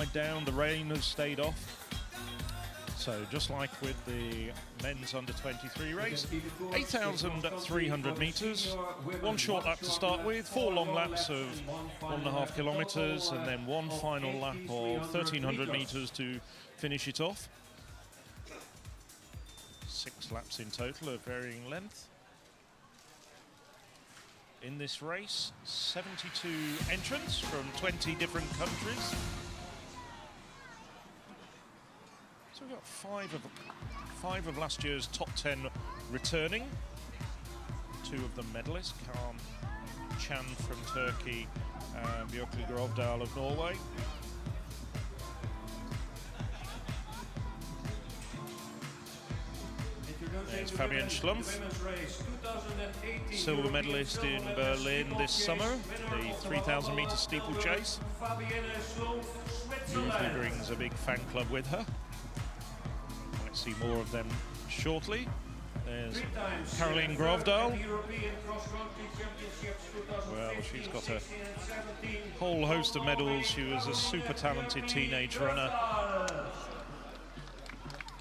down, the rain has stayed off. So just like with the men's under-23 race, 8,300 metres, one short lap to start with, 4 long laps of 1.5 kilometres, and then one final lap of 1,300 metres to finish it off. 6 laps in total of varying length. In this race, 72 entrants from 20 different countries. So we've got five of last year's top 10 returning. 2 of them medalists, Karoline Chan from Turkey and Bjerkeli Grøvdal of Norway. There's Fabienne Schlump, silver medalist in Berlin this summer, the 3,000 meter steeplechase. Usually brings a big fan club with her. Let's see more of them shortly. There's Karoline Grøvdal. Well, she's got a whole host of medals. She was a super talented teenage runner,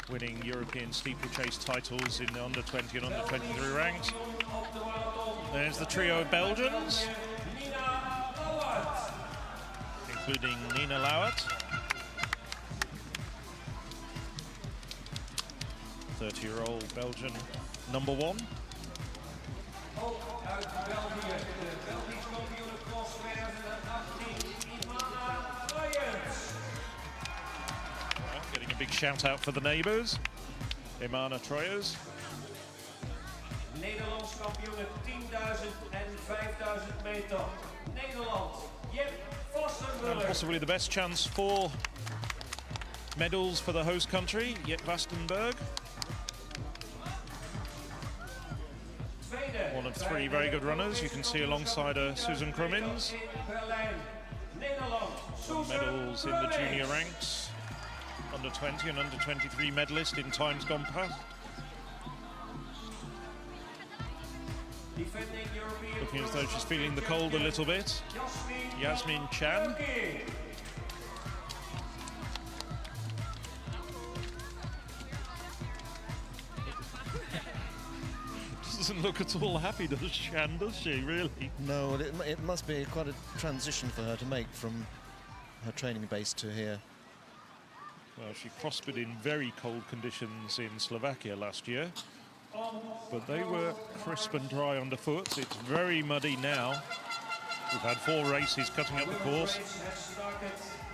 winning European steeplechase titles in the under-20 and under-23 ranks. There's the trio of Belgians, including Nina Lauwert, 30-year-old Belgian number 1. Getting a big shout out for the neighbours, Imana Troyers. Nederlands kampioen 10.000 en 5.000 meter. Nederland, Jep Vastenburg. And possibly the best chance for medals for the host country, Jep Vastenburg. One of 3 very good runners. You can see alongside her Susan Crummins. Medals in the junior ranks. Under 20 and under 23 medalist in times gone past. Looking as though she's feeling the cold a little bit. Yasemin Chan. Doesn't look at all happy, does Chan, does she, really? No, it must be quite a transition for her to make from her training base to here. Well, she prospered in very cold conditions in Slovakia last year, but they were crisp and dry underfoot. It's very muddy now. We've had 4 races cutting up the course,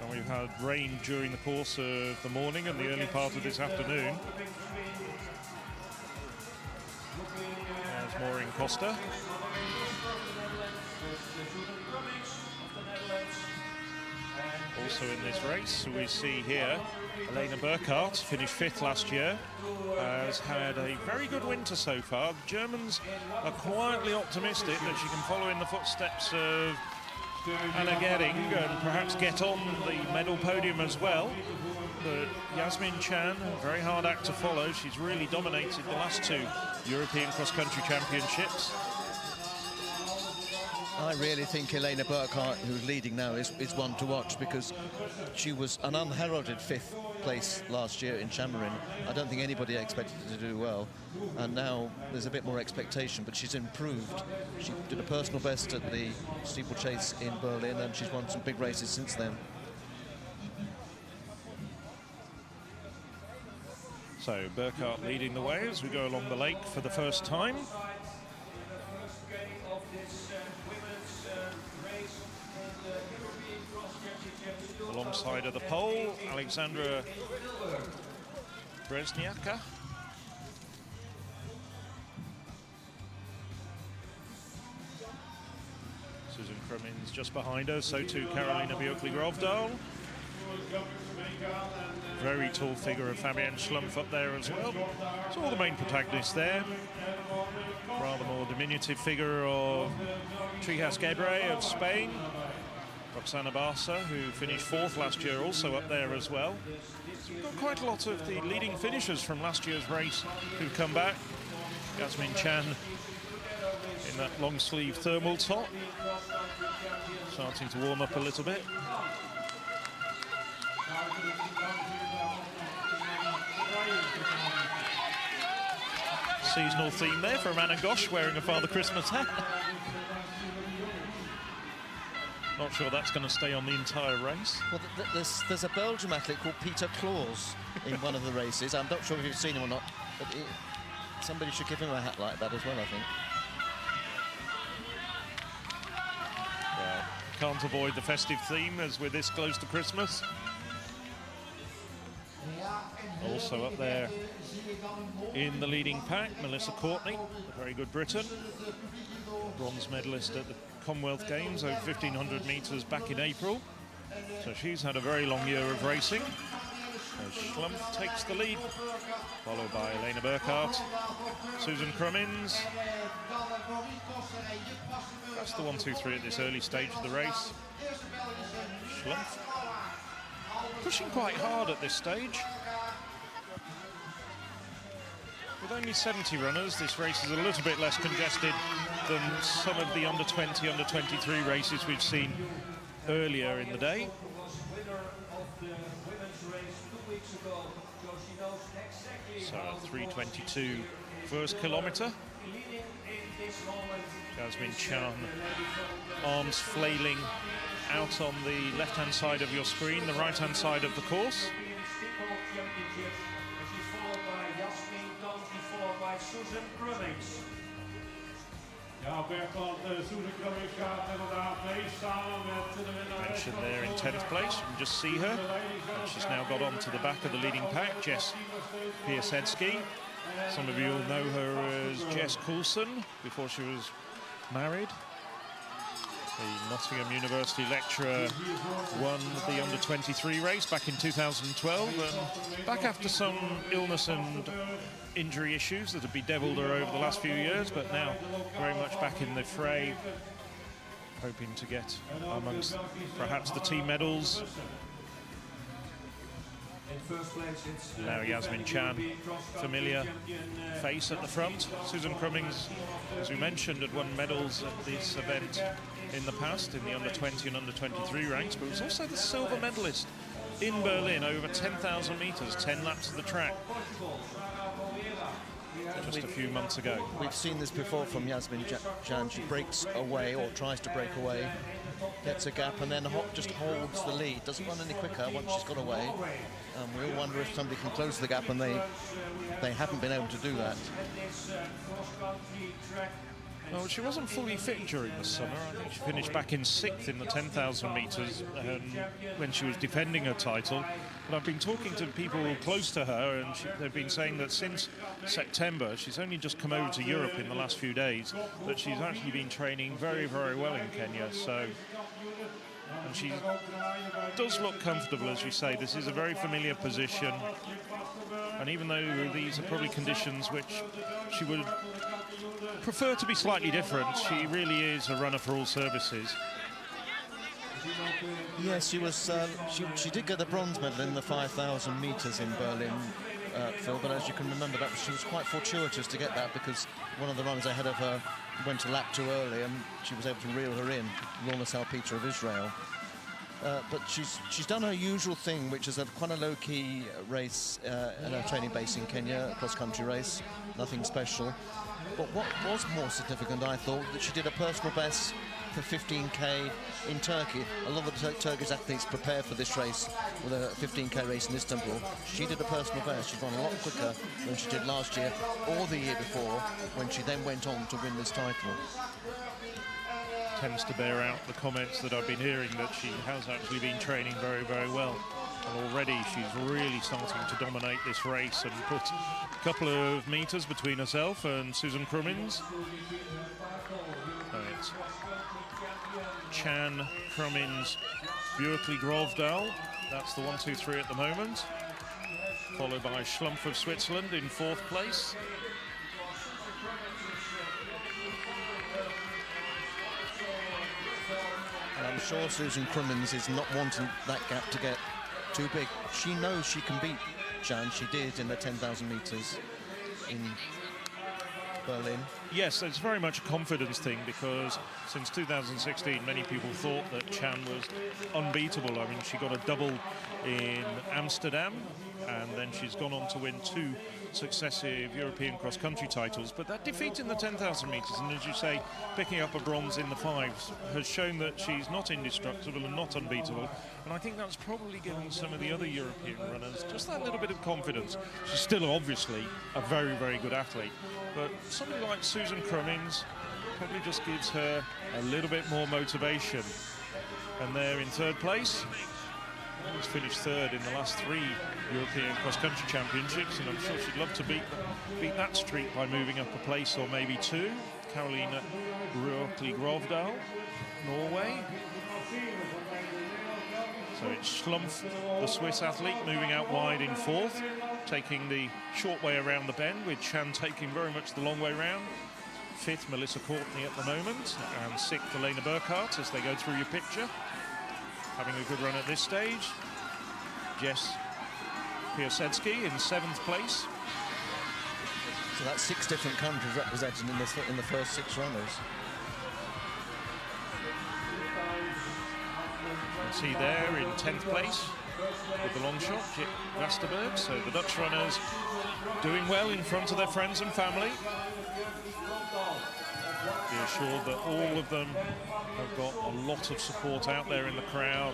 and we've had rain during the course of the morning and the early part of this afternoon. There's Maureen Costa. Also in this race, we see here Elena Burkhardt, finished 5th last year, has had a very good winter so far. The Germans are quietly optimistic that she can follow in the footsteps of Anna Gering and perhaps get on the medal podium as well. But Yasemin Chan, a very hard act to follow. She's really dominated the last 2 European cross-country championships. I really think Elena Burkhardt, who's leading now, is one to watch, because she was an unheralded 5th place last year in Chamarin. I don't think anybody expected her to do well, and now there's a bit more expectation, but she's improved. She did a personal best at the steeplechase in Berlin, and she's won some big races since then. So Burkhardt leading the way as we go along the lake for the first time. Alongside of the pole, Alexandra Brezniaka. Susan Crummins just behind her, so too Karolina Bjerkeli Grøvdal. Very tall figure of Fabienne Schlump up there as well. So all the main protagonists there. Rather more diminutive figure of Trijas Gebre of Spain. Roxana Barca, who finished 4th last year, also up there as well. So we've got quite a lot of the leading finishers from last year's race who've come back. Yasemin Chan in that long sleeve thermal top, starting to warm up a little bit. Seasonal theme there from Anna Gosch wearing a Father Christmas hat. Not sure that's going to stay on the entire race. Well, there's a Belgium athlete called Peter Claus in one of the races. I'm not sure if you've seen him or not, but somebody should give him a hat like that as well, I think. Well, can't avoid the festive theme as we're this close to Christmas. Also up there in the leading pack, Melissa Courtney, a very good Briton, bronze medalist at the Commonwealth Games over 1,500 metres back in April. So she's had a very long year of racing. As Schlumpf takes the lead, followed by Elena Burkhardt, Susan Crummins. That's the 1, 2, 3 at this early stage of the race. Schlumpf pushing quite hard at this stage. With only 70 runners, this race is a little bit less congested than some of the under-20, under-23 races we've seen earlier in the day. So 3:22 first kilometre. Yasemin Chan, arms flailing out on the left-hand side of your screen, the right-hand side of the course. Susan Crummins. Ja, Bertrand, Susan Crummins gaat inderdaad mee samen met de winnaar. Mentioned there in 10th place, you can just see her. And she's now got on to the back of the leading pack, Jess Piasecki. Some of you will know her as Jess Coulson before she was married. The Nottingham University lecturer won the under-23 race back in 2012, and back after some illness and injury issues that have bedeviled her over the last few years, but now very much back in the fray, hoping to get amongst perhaps the team medals. Now Yasemin Chan, familiar face at the front. Susan Crummins, as we mentioned, had won medals at this event in the past in the under-20 and under-23 ranks, but was also the silver medalist in Berlin over 10,000 metres, 10 laps of the track, just a few months ago. We've seen this before from Yasemin Chan. She breaks away or tries to break away, gets a gap, and then just holds the lead. Doesn't run any quicker once she's got away. We all wonder if somebody can close the gap, and they haven't been able to do that. Well, she wasn't fully fit during the summer. I think she finished back in 6th in the 10,000 metres when she was defending her title. But I've been talking to people close to her, and they've been saying that since September, she's only just come over to Europe in the last few days, but she's actually been training very, very well in Kenya. So, and she does look comfortable, as you say. This is a very familiar position. And even though these are probably conditions which she would prefer to be slightly different, she really is a runner for all services. Yes, she was. She did get the bronze medal in the 5,000 metres in Berlin, Phil. But as you can remember, she was quite fortuitous to get that because one of the runners ahead of her went a lap too early, and she was able to reel her in, Lorna Salpeter of Israel. But she's done her usual thing, which is quite a low-key race at her training base in Kenya, a cross-country race, nothing special. But what was more significant, I thought, that she did a personal best for 15k in Turkey. A lot of the Turkish athletes prepare for this race with a 15k race in Istanbul. She did a personal best. She's run a lot quicker than she did last year or the year before, when she then went on to win this title. Tends to bear out the comments that I've been hearing that she has actually been training very, very well. And already she's really starting to dominate this race and put a couple of metres between herself and Susan Crummins. It's Chan, Crummins, Bjerkeli, Grøvdal. That's the 1, 2, 3 at the moment. Followed by Schlumpf of Switzerland in 4th place. And I'm sure Susan Crummins is not wanting that gap to get too big. She knows she can beat Chan. She did in the 10,000 metres in Berlin. Yes, it's very much a confidence thing, because since 2016, many people thought that Chan was unbeatable. I mean, she got a double in Amsterdam, and then she's gone on to win 2 successive European cross-country titles. But that defeat in the 10,000 metres, and as you say, picking up a bronze in the 5s, has shown that she's not indestructible and not unbeatable. And I think that's probably given some of the other European runners just that little bit of confidence. She's still obviously a very, very good athlete, but somebody like Susan Crummins probably just gives her a little bit more motivation. And they're in 3rd place. She's finished 3rd in the last 3 European cross-country championships, and I'm sure she'd love to beat that streak by moving up a place or maybe 2. Karoline Grøvdal, Norway. So it's Schlumpf, the Swiss athlete, moving out wide in 4th, taking the short way around the bend, with Chan taking very much the long way round. 5th, Melissa Courtney at the moment, and 6th, Elena Burkhardt, as they go through your picture. Having a good run at this stage. Jess Piasecki in 7th place. So that's 6 different countries represented in the first 6 runners. You can see there in 10th place with the long shot, Jip Vasterberg. So the Dutch runners doing well in front of their friends and family. Be assured that all of them have got a lot of support out there in the crowd.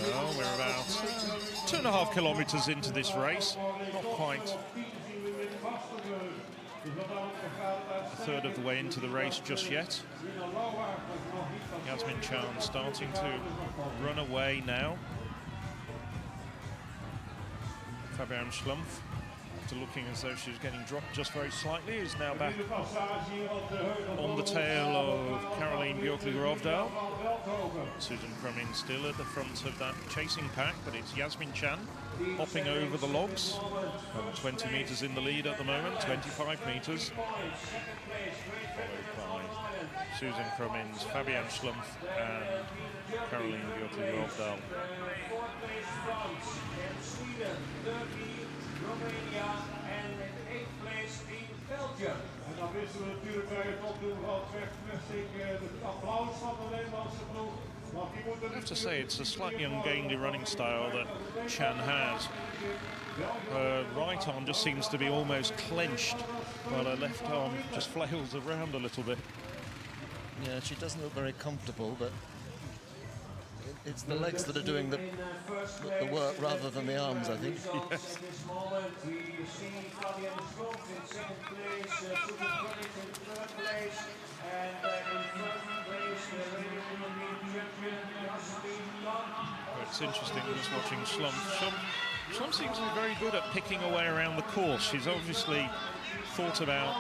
Well, we're about 2.5 kilometres into this race, not quite a third of the way into the race just yet. Yasemin Chan starting to run away now. Fabienne Schlump, after looking as though she was getting dropped just very slightly, is now back on the tail of Karoline Bjerkeli. Susan Crummins still at the front of that chasing pack, but it's Yasemin Chan hopping over the logs. 20 metres in the lead at the moment, 25 metres. Followed by Susan Crummins, Fabienne Schlump and Karoline Bjerkeli. Romania and in 8th place in Belgium. En dan wisten we natuurlijk bij het opdoen van het vechtmesting het applaus van de Nederlandse ploeg. I have to say, it's a slightly ungainly running style that Chan has. Her right arm just seems to be almost clenched, while her left arm just flails around a little bit. Yeah, she doesn't look very comfortable, but it's the legs that are doing the work rather than the arms, I think. Yes. At this moment, we see Fabienne Schlump in 2nd place, Susan Crummins in 3rd place, and in 1st place, the European champion, Yasemin Chan. It's interesting just watching Schlumpf. Schlumpf seems to be very good at picking away around the course. She's obviously thought about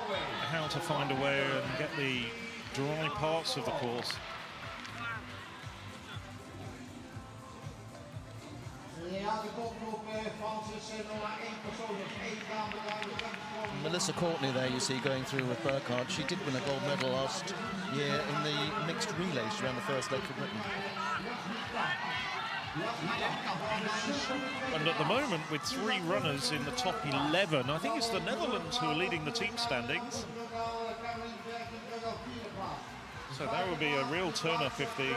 how to find a way and get the dry parts of the course. Melissa Courtney there you see going through with Burkhardt. She did win a gold medal last year in the mixed relay. She ran the first leg for Britain. And at the moment, with 3 runners in the top 11, I think it's the Netherlands who are leading the team standings. So that would be a real turn-up if we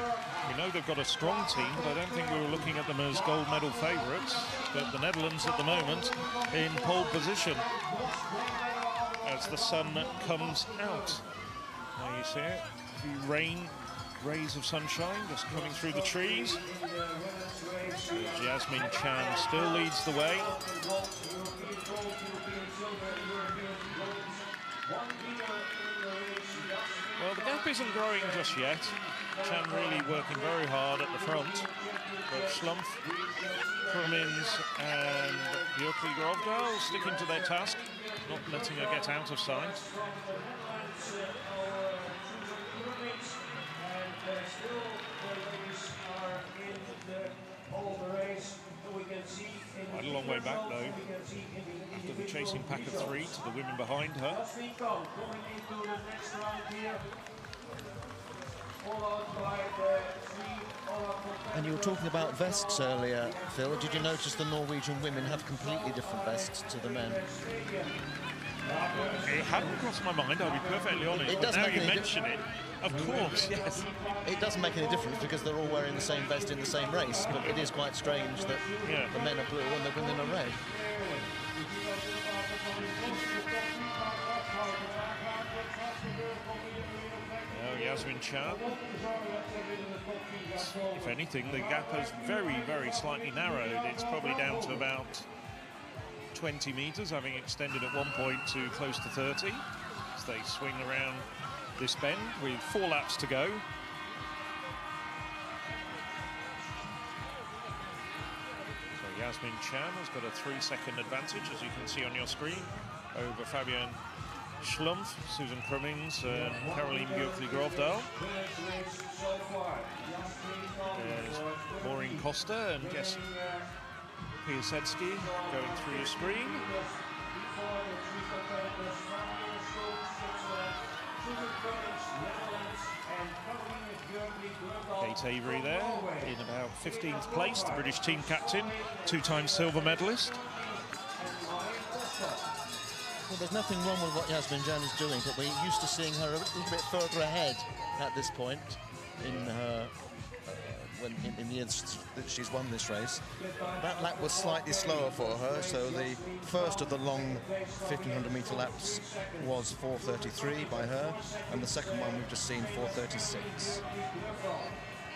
know they've got a strong team, but I don't think we were looking at them as gold medal favourites. But the Netherlands at the moment in pole position as the sun comes out. There you see it, a few rays of sunshine just coming through the trees. Yasemin Chan still leads the way. Well, the gap isn't growing just yet. Chan really working very hard at the front. But Schlumpf, Crummins and Bjerkeli Grøvdal sticking to their task, not letting her get out of sight. Quite a long way back though, after the chasing pack of 3 to the women behind her. you were talking about vests earlier, Phil. Did you notice the Norwegian women have completely different vests to the men? It hadn't crossed my mind, I'll be perfectly honest. It But does now make you any mention it, of course, yes. It doesn't make any difference because they're all wearing the same vest in the same race, but it is quite strange that the men are blue and the women are red. Yasemin Chan. If anything, the gap has very, very slightly narrowed. It's probably down to about 20 metres, having extended at one point to close to 30 as they swing around this bend with 4 laps to go. So Yasemin Chan has got a 3-second advantage, as you can see on your screen, over Fabienne Schlump, Susan Crummings, and Karoline Grøvdal. There's Maureen Costa and Jess Piasecki going through your screen. Kate Avery there in about 15th place, the British team captain, 2-time silver medalist. Well, there's nothing wrong with what Yasemin Chan is doing, but we're used to seeing her a little bit further ahead at this point in her in the years that she's won this race. That lap was slightly slower for her, so the first of the long 1500-metre laps was 4:33 by her, and the second one we've just seen 4:36.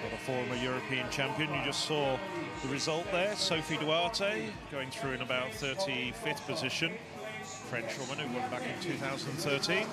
What a former European champion. You just saw the result there. Sophie Duarte going through in about 35th position. French woman who won back in 2013.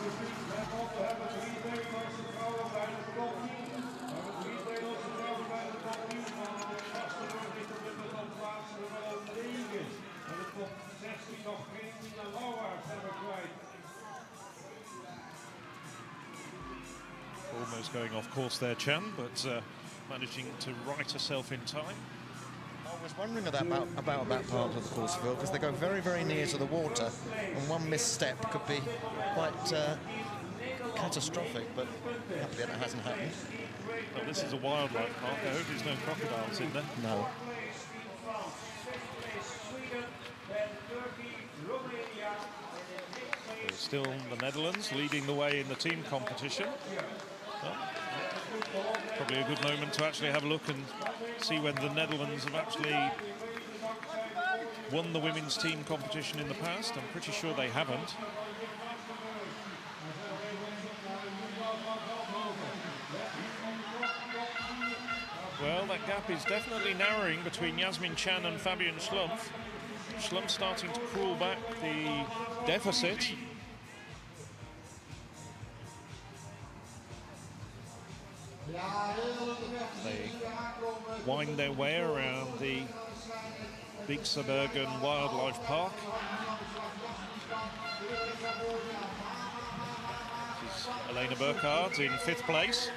Almost going off course there, Chan, but managing to right herself in time. I was wondering about that part of the course, Phil, because they go very, very near to the water, and one misstep could be quite catastrophic, but happily that hasn't happened. Well, this is a wildlife park. I hope there's no crocodiles in there. No. Still the Netherlands leading the way in the team competition. Well, probably a good moment to actually have a look and see when the Netherlands have actually won the women's team competition in the past. I'm pretty sure they haven't. Well, that gap is definitely narrowing between Yasemin Chan and Fabienne Schlump. Schlump starting to crawl back the deficit. They wind their way around the Bjerkeli Wildlife Park. This is Elena Burkhardt in 5th place,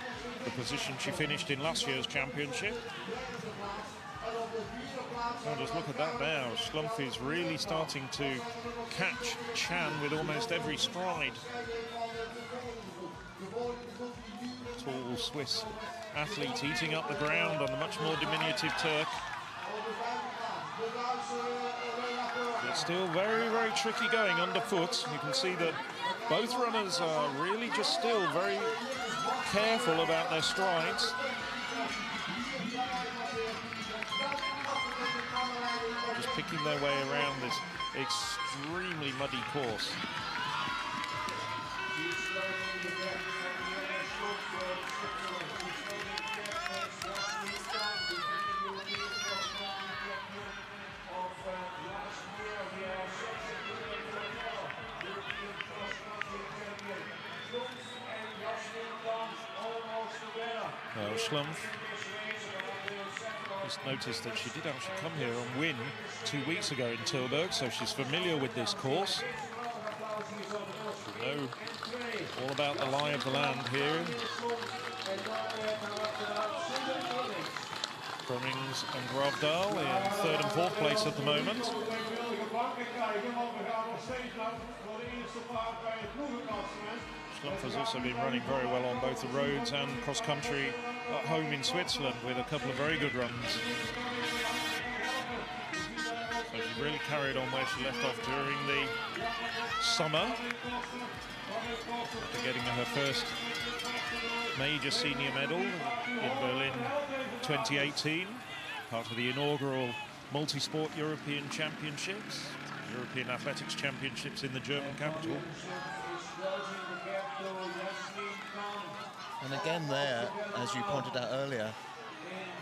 the position she finished in last year's championship. Oh, just look at that now. Schlumpf is really starting to catch Chan with almost every stride. Tall Swiss athlete eating up the ground on the much more diminutive Turk. But still very, very tricky going underfoot. You can see that both runners are really just still very careful about their strides. Just picking their way around this extremely muddy course. Well, Schlumpf, just noticed that she did actually come here and win 2 weeks ago in Tilburg, so she's familiar with this course. She'll know all about the lie of the land here. Crummings and Grøvdal in 3rd and 4th place at the moment. Schlumpf has also been running very well on both the roads and cross-country at home in Switzerland with a couple of very good runs. So she really carried on where she left off during the summer, after getting her first major senior medal in Berlin 2018, part of the inaugural multi-sport European Championships, European Athletics Championships in the German capital. And again there, as you pointed out earlier,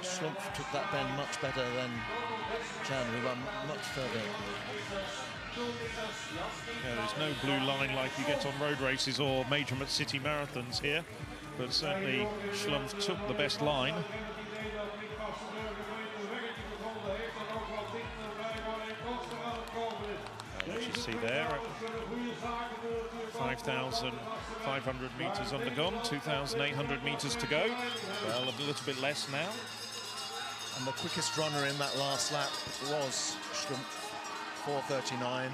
Schlumpf took that bend much better than Chan, who ran much further. Yeah, there's no blue line like you get on road races or major city marathons here, but certainly Schlumpf took the best line. What you see there, 5,500 metres undergone, 2,800 metres to go. Well, a little bit less now. And the quickest runner in that last lap was Schlumpf, 4:39,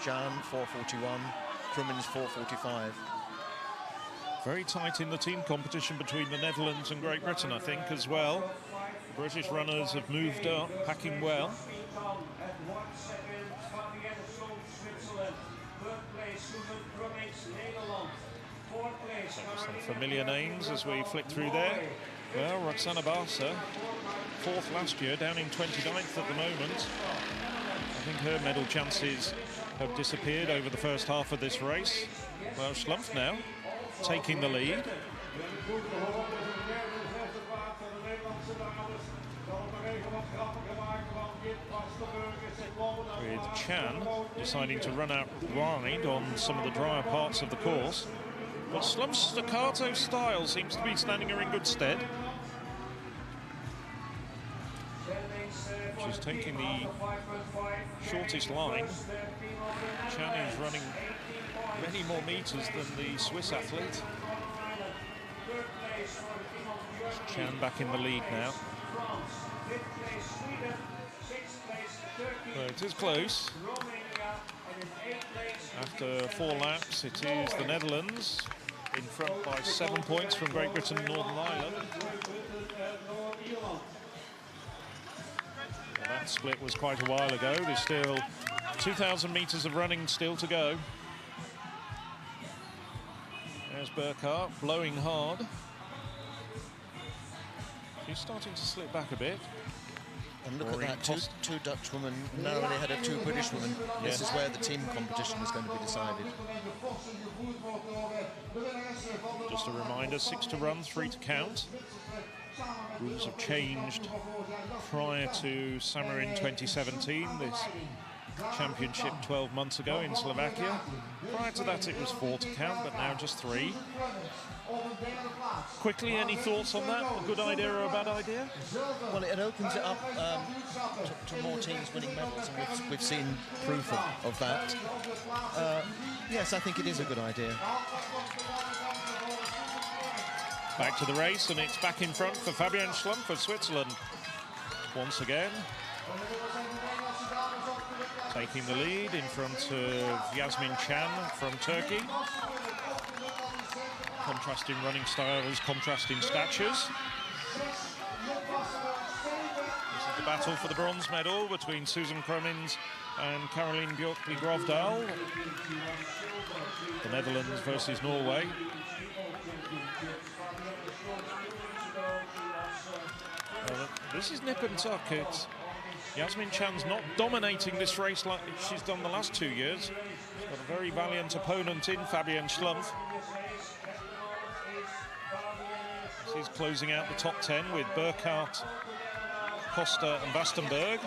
Jan 4:41, Krummins 4:45. Very tight in the team competition between the Netherlands and Great Britain, I think, as well. The British runners have moved up, packing well. Some familiar names as we flick through there. Well, Roxana Barsa, 4th last year, down in 29th at the moment. I think her medal chances have disappeared over the first half of this race. Well, Schlumpf now taking the lead. With Chan deciding to run out wide on some of the drier parts of the course. But Schlumpf's staccato style seems to be standing her in good stead. She's taking the shortest line. Chan is running many more meters than the Swiss athlete. Chan back in the lead now. Well, it is close. After 4 laps, it is the Netherlands in front by 7 points from Great Britain and Northern Ireland. Well, that split was quite a while ago. There's still 2,000 meters of running still to go. There's Burkhardt blowing hard. She's starting to slip back a bit. And look at that, two Dutch women narrowly ahead of 2 British women. This is where the team competition is going to be decided. Just a reminder, 6 to run, 3 to count. Rules have changed prior to summer in 2017, this championship 12 months ago in Slovakia. Prior to that it was 4 to count, but now just 3. Quickly, any thoughts on that? A good idea or a bad idea? Well, it opens it up to more teams winning medals, and we've seen proof of that. Yes, I think it is a good idea. Back to the race, and it's back in front for Fabienne Schlump for Switzerland. Once again, taking the lead in front of Yasemin Chan from Turkey. Contrasting running styles, contrasting statures. This is the battle for the bronze medal between Susan Krummins and Karoline Bjerkeli Grøvdal. The Netherlands versus Norway. This is nip and tuck. It's Yasemin Chan's not dominating this race like she's done the last 2 years. She's got a very valiant opponent in Fabienne Schlump. She's closing out the top 10 with Burkhardt, Costa and Vastenberg,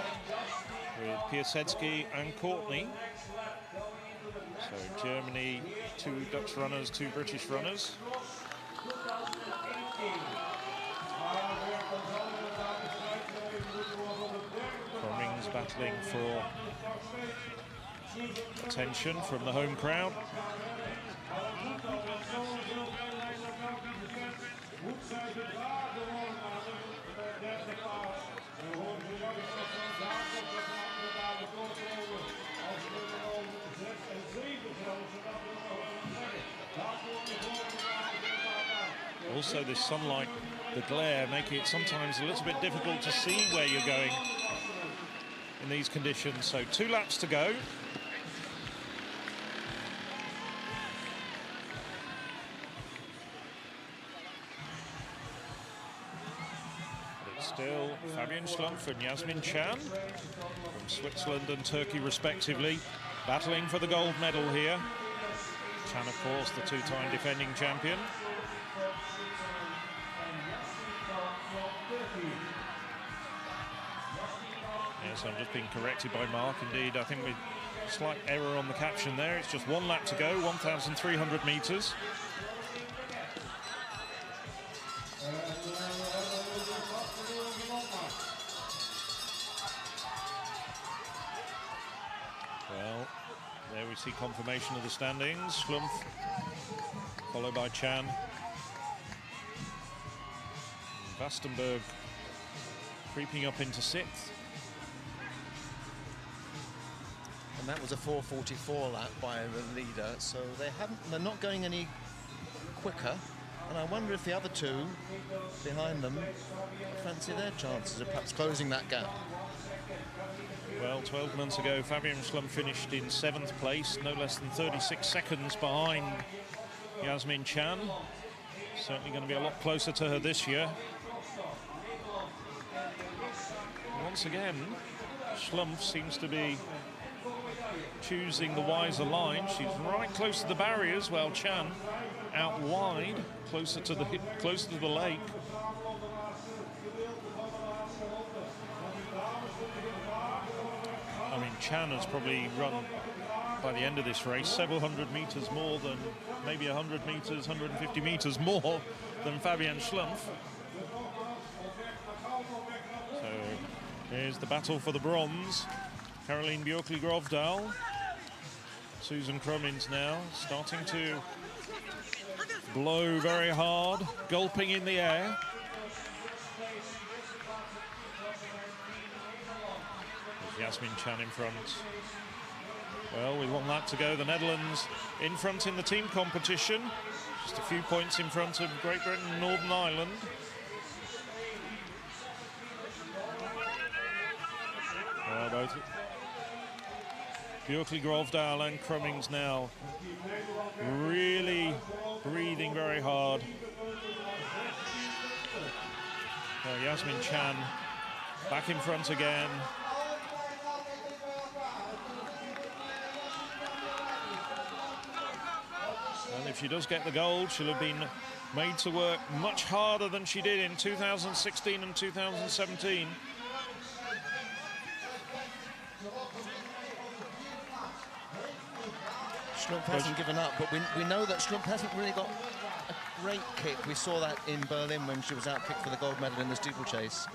with Piasecki and Courtney. So Germany, 2 Dutch runners, 2 British runners. Cummings battling for attention from the home crowd. Also, this sunlight, the glare, making it sometimes a little bit difficult to see where you're going in these conditions. So 2 laps to go. But it's still Fabienne Schlump and Yasemin from Switzerland and Turkey respectively, battling for the gold medal here. Chan, of course, the 2-time defending champion. Yes, I'm just being corrected by Mark. Indeed, I think we slight error on the caption there. It's just 1 lap to go, 1,300 metres. Well, there we see confirmation of the standings. Schlumpf, followed by Chan. Vastenberg creeping up into 6th. And that was a 4:44 lap by the leader, so they're not going any quicker. And I wonder if the other 2 behind them fancy their chances of perhaps closing that gap. Well, 12 months ago, Fabienne Schlump finished in 7th place, no less than 36 seconds behind Yasemin Chan. Certainly going to be a lot closer to her this year. Once again, Schlumpf seems to be choosing the wiser line. She's right close to the barriers, while Chan out wide, closer to the lake. I mean, Chan has probably run, by the end of this race, several hundred metres more than, maybe 100 metres, 150 metres more than Fabienne Schlump. So here's the battle for the bronze. Karoline Bjerkeli Grøvdal. Susan Crummins now starting to blow very hard, gulping in the air. There's Yasemin Chan in front. Well, with 1 lap to go, the Netherlands in front in the team competition. Just a few points in front of Great Britain and Northern Ireland. Well, both Bjerkeli Grøvdal and Crummins now really breathing very hard. Well, Yasemin Chan back in front again. And if she does get the gold, she'll have been made to work much harder than she did in 2016 and 2017. Schlumpf hasn't given up, but we know that Schlumpf hasn't really got a great kick. We saw that in Berlin when she was out-kicked for the gold medal in the steeplechase.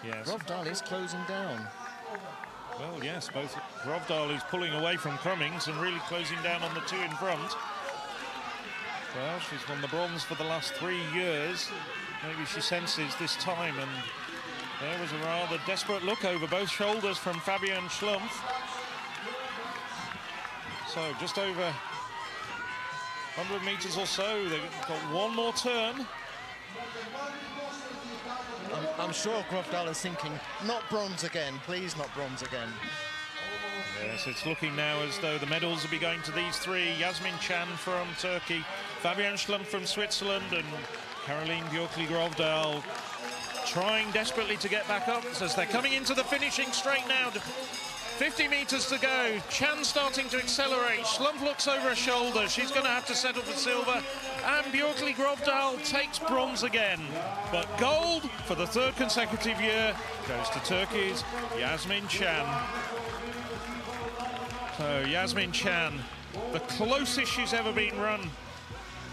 Yes. Grøvdal is closing down. Well, yes, both Grøvdal is pulling away from Crummins and really closing down on the 2 in front. Well, she's won the bronze for the last 3 years. Maybe she senses this time, and there was a rather desperate look over both shoulders from Fabienne Schlump. So just over 100 metres or so. They've got 1 more turn. I'm sure Grøvdal is thinking, not bronze again, please not bronze again. Yes, it's looking now as though the medals will be going to these 3. Yasemin Chan from Turkey, Fabienne Schlump from Switzerland, and Karoline Bjerkeli Grøvdal trying desperately to get back up as they're coming into the finishing straight now. 50 metres to go. Chan starting to accelerate. Schlumpf looks over her shoulder. She's going to have to settle for silver. And Bjerkeli Grøvdal takes bronze again. But gold for the 3rd consecutive year goes to Turkey's Yasemin Chan. So Yasemin Chan, the closest she's ever been run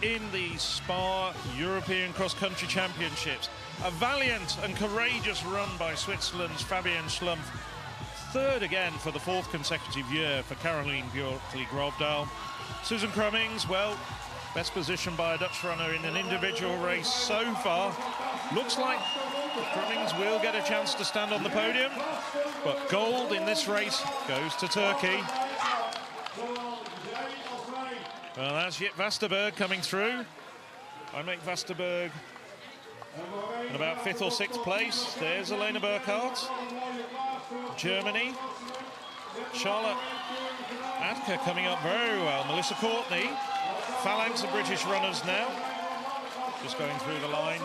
in the SPAR European Cross-Country Championships. A valiant and courageous run by Switzerland's Fabienne Schlump. 3rd again for the 4th consecutive year for Karoline Bjerkeli Grøvdal. Susan Crummins, well, best position by a Dutch runner in an individual race so far. Looks like Crummins will get a chance to stand on the podium, but gold in this race goes to Turkey. Well, that's Jit Vasterberg coming through. I make Vasterberg in about 5th or 6th place. There's Elena Burkhardt, Germany. Charlotte Adker coming up very well. Melissa Courtney, phalanx of British runners now. Just going through the line,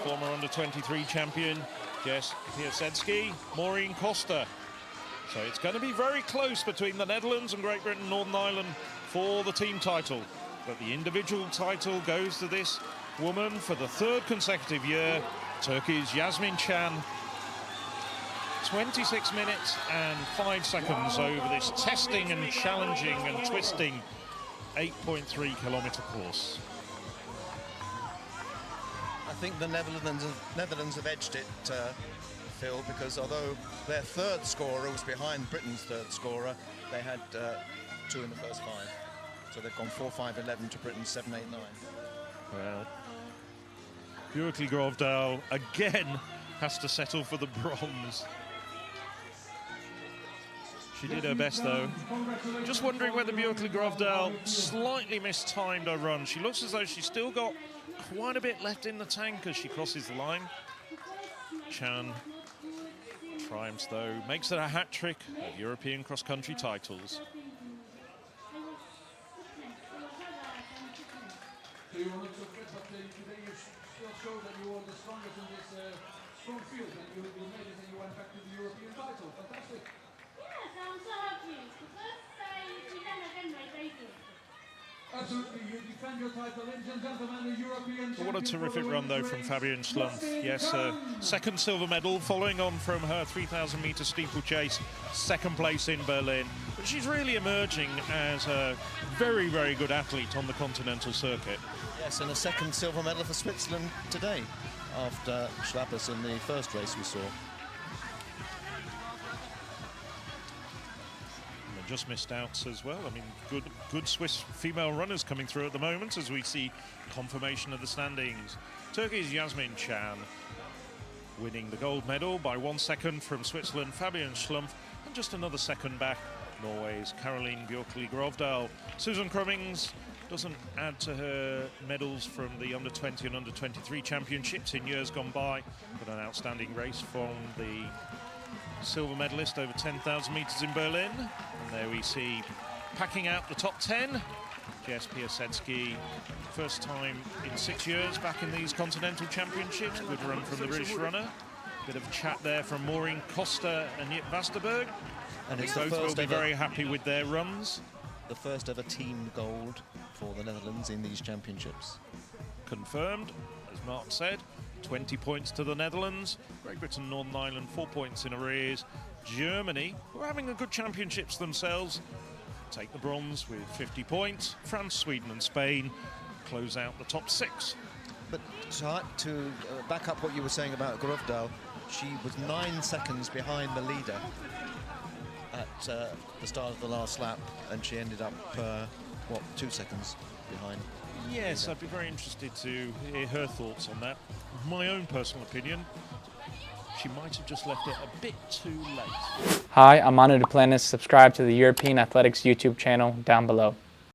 former under-23 champion Jess Piasecki, Maureen Costa. So it's going to be very close between the Netherlands and Great Britain, Northern Ireland for the team title. But the individual title goes to this woman for the 3rd consecutive year, Turkey's Yasemin Can. 26 minutes and 5 seconds over this testing and challenging and twisting 8.3 kilometre course. I think the Netherlands have edged it, Phil, because although their 3rd scorer was behind Britain's 3rd scorer, they had 2 in the first 5. So they've gone 4-5-11 to Britain's 7-8-9. Well, Bjerkeli Grøvdal again has to settle for the bronze. She did her best though. Just wondering whether Bjerkeli Grøvdal slightly mistimed her run. She looks as though she's still got quite a bit left in the tank as she crosses the line. Chan triumphs though, makes it a hat-trick of European cross-country titles. So you wanted to quit, but today you still showed that you were the strongest in this strong field, and you made it and you went back to the European title. Fantastic. Yes, I'm so happy because I didn't again my title. Absolutely, you defend your title, ladies and gentlemen, the European What a terrific run though from Fabienne Schlump. Yes, 2nd silver medal following on from her 3,000 metre steeplechase, 2nd place in Berlin. But she's really emerging as a very, very good athlete on the continental circuit. Yes, and a 2nd silver medal for Switzerland today after Schlappers in the 1st race we saw. Just missed out as well. I mean, good Swiss female runners coming through at the moment as we see confirmation of the standings. Turkey's Yasemin Can winning the gold medal by 1 second from Switzerland, Fabienne Schlump, and just another second back, Norway's Karoline Bjerkeli Grøvdal. Susan Crummings doesn't add to her medals from the under-20 and under-23 championships in years gone by, but an outstanding race from the silver medalist over 10,000 metres in Berlin. And there we see packing out the top 10, Jess Piasecki, first time in 6 years back in these continental championships. Good run from the British runner. Bit of chat there from Maureen Costa and Jip Vasterberg. And it's both will be very happy with their runs. The first ever team gold for the Netherlands in these championships. Confirmed, as Mark said. 20 points to the Netherlands. Great Britain, Northern Ireland, 4 points in arrears. Germany, who are having a good championships themselves, take the bronze with 50 points. France, Sweden and Spain close out the top 6. But to back up what you were saying about Grøvdal, she was 9 seconds behind the leader at the start of the last lap, and she ended up, 2 seconds behind? Yes, I'd be very interested to hear her thoughts on that. My own personal opinion, she might have just left it a bit too late. Hi, I'm Manu Duplantis. Subscribe to the European Athletics YouTube channel down below.